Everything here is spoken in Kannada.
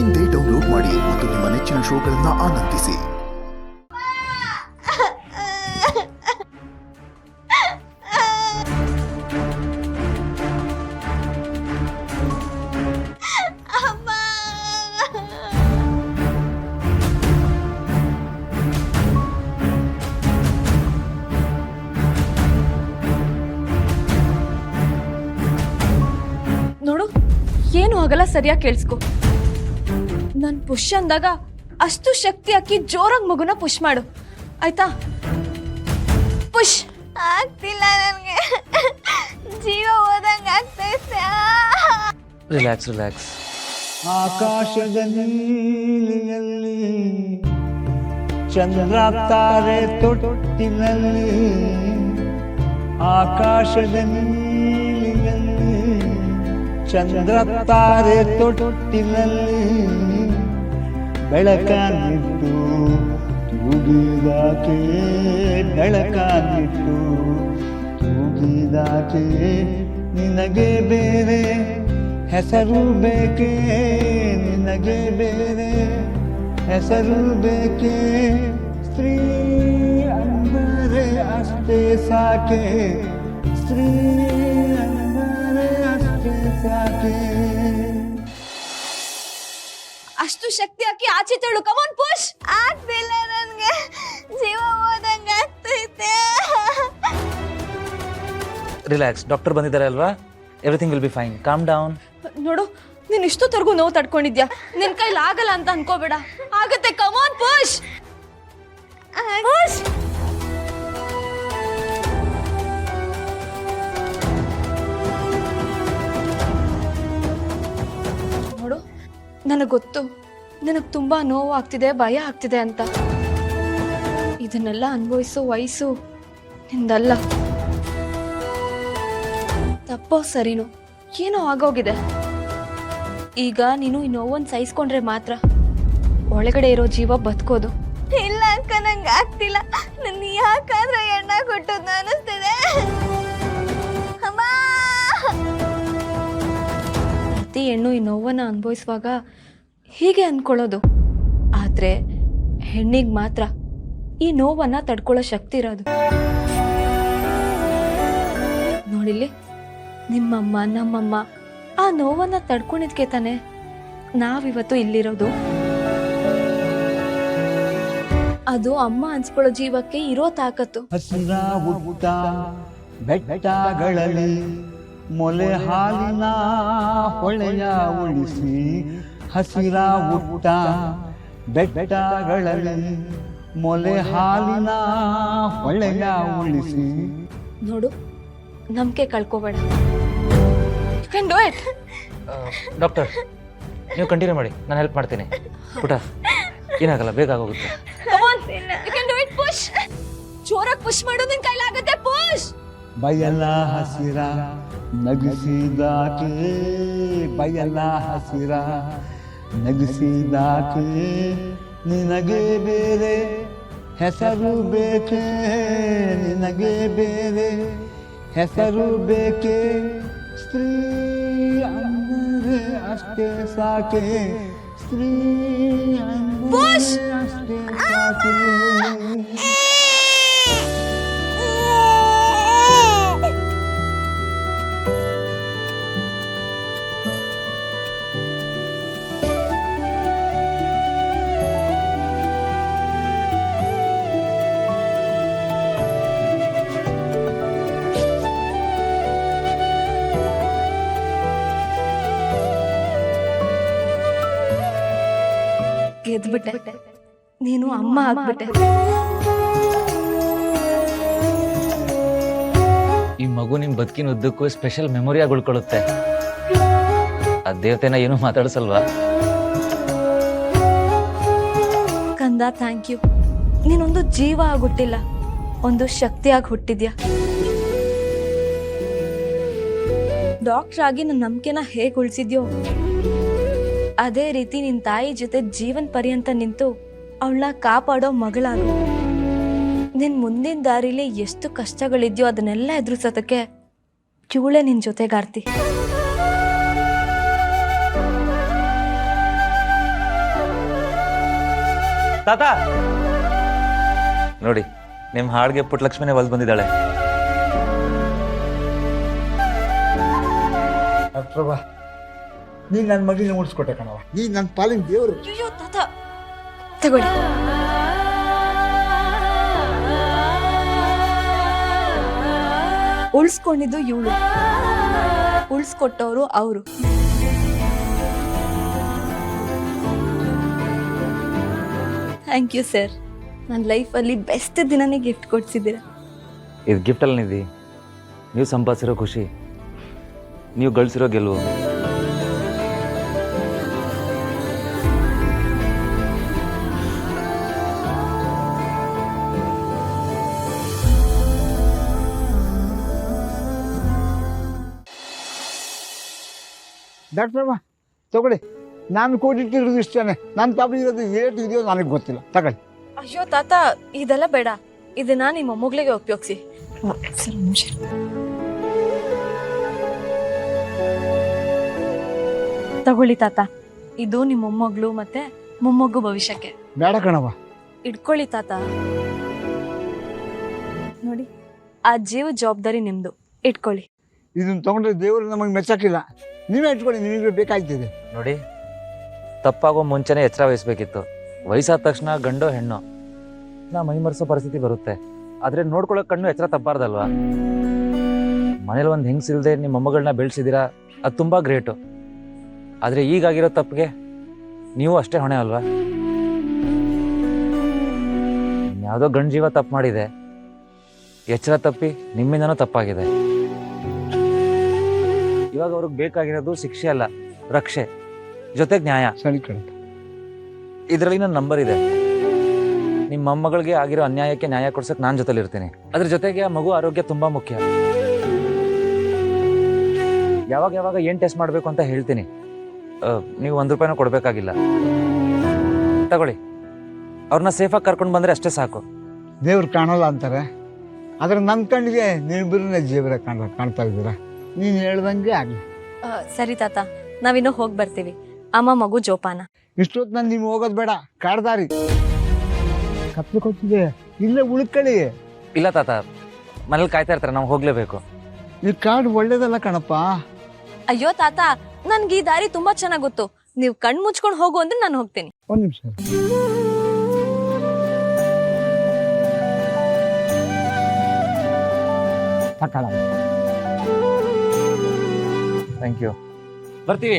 ಇಂದೇ ಡೌನ್ಲೋಡ್ ಮಾಡಿ ಮತ್ತು ನಿಮ್ಮ ನೆಚ್ಚಿನ ಶೋಗಳನ್ನು ಆನಂದಿಸಿ. ನೋಡು, ಏನು ಆಗಲ್ಲ, ಸರಿಯಾಗಿ ಕೇಳಿಸ್ಕೊ. ನನ್ ಪುಷ್ ಅಂದಾಗ ಅಷ್ಟು ಶಕ್ತಿ ಹಾಕಿ ಜೋರಾಗಿ ಮಗುನ ಪುಷ್ ಮಾಡು, ಆಯ್ತಾ? ಪುಷ್. ಆಗ್ತಿಲ್ಲ, ನನಗೆ ಜೀವ ಹೋದಂಗೆ ಆಗ್ತೈತೆ. Relax relax. ಆಕಾಶದ ನೀಲಿಯಲ್ಲಿ ಚಂದ್ರ ತಾರೆ ತೊಟ್ಟಿನಲ್ಲಿ, ಆಕಾಶದ ನೀಲಿಯಲ್ಲಿ ಚಂದ್ರ ತಾರೆ ತೊಟ್ಟಿನಲ್ಲಿ ಬೆಳಕನ್ನಿಟ್ಟು ತೂಗಿದಾಕೆ, ಬೆಳಕನ್ನಿಟ್ಟು ತೂಗಿದಾಕೆ, ನಿನಗೆ ಬೇರೆ ಹೆಸರು ಬೇಕೆ, ನಿನಗೆ ಬೇರೆ ಹೆಸರು ಬೇಕೆ, ಸ್ತ್ರೀ ಅಂದರೆ ಅಷ್ಟೇ ಸಾಕೆ, ಸ್ತ್ರೀ ಅಂದರೆ ಅಷ್ಟೇ ಸಾಕೆ. ಅಷ್ಟು ಶಕ್ತಿ ಹಾಕಿ ಆಚೆ ತಳ್ಳು, ಕಮಾನ್ ಪುಷ್. ಆಗ್ತಿಲ್ಲ, ನನಗೆ ಜೀವ ಹೋದಂಗೆ ಆಗ್ತೈತೆ. ರಿಲ್ಯಾಕ್ಸ್. ಡಾಕ್ಟರ್ ಬಂದಿದ್ದಾರೆ ಅಲ್ವಾ? Everything will be fine. Calm down. ನೋಡು, ನೀನ್ ಇಷ್ಟೊತ್ತರೆಗೂ ನೋವು ತಡ್ಕೊಂಡಿದ್ಯಾ, ನಿನ್ ಕೈಲಿ ಆಗಲ್ಲ ಅಂತ ಅನ್ಕೋಬೇಡ, ಆಗತ್ತೆ. ಕಮಾನ್ ಪುಷ್ ಪುಷ್. ನೋಡು, ನನಗೆ ಗೊತ್ತು ನನಗೆ ತುಂಬಾ ನೋವು ಆಗ್ತಿದೆ, ಭಯ ಆಗ್ತಿದೆ ಅಂತ. ಇದನ್ನೆಲ್ಲ ಅನುಭವಿಸೋ ವಯಸ್ಸು ನಿಂದಲ್ಲ. ತಪ್ಪೋ ಸರಿನೋ ಏನೋ ಆಗೋಗಿದೆ. ಈಗ ನೀನು ಈ ನೋವನ್ನು ಸಹಿಸ್ಕೊಂಡ್ರೆ ಮಾತ್ರ ಒಳಗಡೆ ಇರೋ ಜೀವ ಬದುಕೋದು. ಇಲ್ಲ ಅಕ್ಕ, ನಂಗೆ ಆಗ್ತಿಲ್ಲ. ನನ್ನ ಯಾಕಾದ್ರೆ ಎಣ್ಣ ಕೊಟ್ಟದ್ದು ಅನಿಸ್ತಿದೆ. ಅಮ್ಮ, ಪ್ರತಿ ಹೆಣ್ಣು ಈ ನೋವನ್ನು ಅನುಭವಿಸುವಾಗ ಹೀಗೆ ಅಂದ್ಕೊಳ್ಳೋದು. ಆದರೆ ಹೆಣ್ಣಿಗೆ ಮಾತ್ರ ಈ ನೋವನ್ನು ತಡ್ಕೊಳ್ಳೋ ಶಕ್ತಿ ಇರೋದು. ನೋಡಿಲ್ಲಿ, ನಿಮ್ಮಮ್ಮ ನಮ್ಮಮ್ಮ ಆ ನೋವನ್ನು ತಡ್ಕೊಂಡಿದ್ಕೆ ತಾನೆ ನಾವಿವತ್ತು ಇಲ್ಲಿರೋದು. ಅದು ಅಮ್ಮ ಅನ್ಸ್ಕೊಳ್ಳೋ ಜೀವಕ್ಕೆ ಇರೋ ತಾಕತ್ತು. ಹಸಿರ ಹುಟ್ಟ ಬೆಟ್ಟಗಳಲ್ಲಿ ಮೊಲೆ ಹಾಲಿನ ಹೊಳೆಯ ಉಳಿಸಿ, ಹಸಿರ ಹುಟ್ಟ ಬೆಟ್ಟಗಳಲ್ಲಿ ಮೊಲೆ ಹಾಲಿನ ಹೊಳೆಯ ಉಳಿಸಿ. ನೋಡು, ನಂಬಿಕೆ ಕಳ್ಕೋಬೇಡ. You can do it. Doctor, ನೀವು ಕಂಟಿನ್ಯೂ ಮಾಡಿ, ನಾನು ಹೆಲ್ಪ್ ಮಾಡ್ತೀನಿ. ಪುಟ, ಏನಾಗಲ್ಲ, ಬೇಗ ಆಗೋಗುತ್ತೆ. Come on, you can do it. Push. ಜೋರಾಗಿ ಪುಷ್ ಮಾಡು, ನಿನ್ ಕೈಲಾಗುತ್ತೆ. ಪುಷ್. ಬಯಲ ಹಸಿರ ನಗಿಸಿದಾಕೆ, ಬಯಲ ಹಸಿರ ನಗಿಸಿದಾಕೆ, ನಿನಗೆ ಬೇರೆ ಹೆಸರು ಬೇಕೆ, ನಿನಗೆ ಬೇರೆ ಹೆಸರು ಬೇಕೆ, ಸ್ತ್ರೀ ಅಂದರೆ ಅಷ್ಟೇ ಸಾಕೆ, ಸ್ತ್ರೀ ಅಂದರೆ ಅಷ್ಟೇ ಸಾಕೆ. ಗೆದ್ಬಿಟ್ಟೆ, ನೀನು ಅಮ್ಮ ಆಗ್ಬಿಟ್ಟೆ. ಈ ಮಗು ನಿಮ್ಮ ಬದುಕಿನ ಉದ್ದಕ್ಕೂ ಸ್ಪೆಷಲ್ ಮೆಮೊರಿಯಾಗಿ ಉಳ್ಕೊಳ್ಳುತ್ತೆ. ಆ ದೇವತೆನ ಏನೂ ಮಾತಾಡಿಸಲ್ವಾ? ಕಂದ, ಥ್ಯಾಂಕ್ ಯು. ನೀನೊಂದು ಜೀವ ಆಗುಟ್ಟಿಲ್ಲ, ಒಂದು ಶಕ್ತಿಯಾಗಿ ಹುಟ್ಟಿದ್ಯಾ. ಡಾಕ್ಟರ್ ಆಗಿ ನನ್ನ ನಂಬಿಕೆನ ಹೇಗೆ ಉಳಿಸಿದ್ಯೋ ಅದೇ ರೀತಿ ನಿನ್ನ ತಾಯಿ ಜೊತೆ ಜೀವನ ಪರ್ಯಂತ ನಿಂತು ಅವಳನ್ನ ಕಾಪಾಡೋ ಮಗಳಾಗು. ನಿನ್ನ ಮುಂದಿನ ದಾರಿಲಿ ಎಷ್ಟು ಕಷ್ಟಗಳಿದ್ಯೋ ಅದನ್ನೆಲ್ಲ ಎದುರಿಸೋದಕ್ಕೆ ಇವಳೇ ನಿನ್ನ ಜೊತೆಗಾರ್ತಿ. ತಾತ ನೋಡಿ ನಿಮ್ ಹಾಡ್ಗೆ ಪುಟ್ಟಲಕ್ಷ್ಮಿನೇ ಒಲ್ ಬಂದಿದ್ದಾಳೆ. ಪ್ರಭಾ ನೀನ್ ನನ್ನ ಮಗಳನ್ನ ಉಳಿಸ್ಕೊಟ್ಟೆ ಕಣವ, ನೀನ್ ನನ್ನ ಪಾಲಿನ ದೇವರು. ಅಯ್ಯೋ ತಾತ ತಗೊಳ್ಳಿ. ಉಳಿಸ್ಕೊಂಡಿದ್ದು ಇವಳು, ಉಳಿಸ್ಕೊಟ್ಟವರು ಅವರು. ಥ್ಯಾಂಕ್ ಯು ಸರ್, ನನ್ನ ಲೈಫಲ್ಲಿ ಬೆಸ್ಟ್ ದಿನನೇ ಗಿಫ್ಟ್ ಕೊಡ್ಸಿದ್ದೀರಾ. ಇದು ಗಿಫ್ಟಲ್ಲಿ ನಿಧಿ, ನೀವು ಸಂಪಾದಿಸಿರೋ ಖುಷಿ, ನೀವು ಗಳಿಸಿರೋ ಗೆಲುವು. ಡಾಕ್ಟ್ರಮ್ಮ ತಗೊಳ್ಳಿ, ನಾನು ಕೂಡಿಟ್ಟಿರೋದು ಇಷ್ಟೇ. ನನ್ನ ಪಾಪ ಇರೋದು ಏಟು ಇದೆಯೋ ನನಗೆ ಗೊತ್ತಿಲ್ಲ, ತಗೊಳ್ಳಿ. ಅಯ್ಯೋ ತಾತ ಇದೆಲ್ಲ ಬೇಡ, ಇದನ್ನ ನಿಮ್ಮ ಮೊಮ್ಮಗಳಿಗೆ ಉಪಯೋಗಿಸಿ. ತಗೊಳ್ಳಿ ತಾತ, ಇದು ನಿಮ್ಮ ಮೊಮ್ಮಗಳು ಮತ್ತೆ ಮೊಮ್ಮಗು ಭವಿಷ್ಯಕ್ಕೆ. ಬೇಡ ಕಣವ. ಇಟ್ಕೊಳ್ಳಿ ತಾತ. ನೋಡಿ, ಆ ಜೀವ ಜವಾಬ್ದಾರಿ ನಿಮ್ದು, ಇಟ್ಕೊಳ್ಳಿ. ಇದನ್ನ ತಗೊಂಡ್ರೆ ದೇವರು ನಮಗೆ ಮೆಚ್ಚಕ್ಕಿಲ್ಲ, ನೀವೇ ಇಟ್ಕೊಳ್ಳಿ, ನಿಮಗೆ ಬೇಕಾಗ್ತದೆ. ನೋಡಿ, ತಪ್ಪಾಗೋ ಮುಂಚೆನೇ ಎಚ್ಚರ ವಹಿಸ್ಬೇಕಿತ್ತು. ವಯಸ್ಸಾದ ತಕ್ಷಣ ಗಂಡೋ ಹೆಣ್ಣು ನಾ ಮೈಮರೆಸೋ ಪರಿಸ್ಥಿತಿ ಬರುತ್ತೆ. ಆದ್ರೆ ನೋಡ್ಕೊಳ್ಳೋಕೆ ಕಣ್ಣು ಎಚ್ಚರ ತಪ್ಪಾರ್ದಲ್ವಾ? ಮನೇಲಿ ಒಂದು ಹೆಂಗ್ಸಿಲ್ದೆ ನಿಮ್ಮ ಮೊಮ್ಮಗಳನ್ನ ಬೆಳೆಸಿದ್ದೀರಾ, ಅದು ತುಂಬಾ ಗ್ರೇಟು. ಆದ್ರೆ ಈಗಾಗಿರೋ ತಪ್ಪಿಗೆ ನೀವು ಅಷ್ಟೇ ಹೊಣೆ ಅಲ್ವಾ? ಯಾವುದೋ ಗಂಡು ಜೀವ ತಪ್ಪು ಮಾಡಿದೆ, ಎಚ್ಚರ ತಪ್ಪಿ ನಿಮ್ಮಿಂದನೂ ತಪ್ಪಾಗಿದೆ. ಇವಾಗ ಅವ್ರಿಗೆ ಬೇಕಾಗಿರೋದು ಶಿಕ್ಷೆ ಅಲ್ಲ, ರಕ್ಷೆ ಜೊತೆಗೆ ನ್ಯಾಯ. ಸರಿ ಕಣ. ಇದರಲ್ಲಿ ನನ್ನ ನಂಬರ್ ಇದೆ. ನಿಮ್ಮ ಮೊಮ್ಮಗಳಿಗೆ ಆಗಿರೋ ಅನ್ಯಾಯಕ್ಕೆ ನ್ಯಾಯ ಕೊಡ್ಸಕ್ಕೆ ನಾನು ಜೊತೆಲಿ ಇರ್ತೀನಿ. ಅದ್ರ ಜೊತೆಗೆ ಆ ಮಗು ಆರೋಗ್ಯ ತುಂಬಾ ಮುಖ್ಯ. ಯಾವಾಗ ಯಾವಾಗ ಏನು ಟೆಸ್ಟ್ ಮಾಡಬೇಕು ಅಂತ ಹೇಳ್ತೀನಿ. ನೀವು ₹1 ಕೊಡಬೇಕಾಗಿಲ್ಲ. ತಗೊಳ್ಳಿ, ಅವ್ರನ್ನ ಸೇಫಾಗಿ ಕರ್ಕೊಂಡು ಬಂದರೆ ಅಷ್ಟೇ ಸಾಕು. ದೇವ್ರು ಕಾಣಲ್ಲ ಅಂತಾರೆ, ಆದ್ರೆ ನನ್ನ ಕಣ್ಣಿಗೆ ನೀವಿಬ್ಬರನ್ನೇ ಜೀವರ ಕಾಣ್ತಾ ಇದ್ದೀರಾ. ನೀನು ಹೇಳ್ದಂಗೆ ಆಗಲಿ. ಸರಿ ತಾತ, ನಾವಿನ್ನೂ ಹೋಗಿ ಬರ್ತೀವಿ. ಅಮ್ಮ ಮಗು ಜೋಪಾನ. ಇಷ್ಟೊತ್ತು ನಾನು ನೀವು ಹೋಗೋದು ಬೇಡ, ಕಾಡ್ದಾರಿ ಕತ್ಲು ಕೊಟ್ಟಿದೆ, ಇಲ್ಲೇ ಉಳ್ಕೊಳ್ಳಿ. ಇಲ್ಲ ತಾತ, ಮನೇಲಿ ಕಾಯ್ತಾ ಇರ್ತಾರೆ, ನಾವು ಹೋಗ್ಲೇಬೇಕು. ಈ ಕಾಡು ಒಳ್ಳೇದಲ್ಲ ಕಣಪ್ಪ. ಅಯ್ಯೋ ತಾತ, ನನ್ಗೆ ಈ ದಾರಿ ತುಂಬಾ ಚೆನ್ನಾಗ್ ಗೊತ್ತು. ನೀವು ಕಣ್ ಮುಚ್ಕೊಂಡು ಹೋಗು ಅಂದ್ರೆ ನಾನು ಹೋಗ್ತೀನಿ. ಒಂದು ನಿಮಿಷ. Thank you. ಬರ್ತೀವಿ.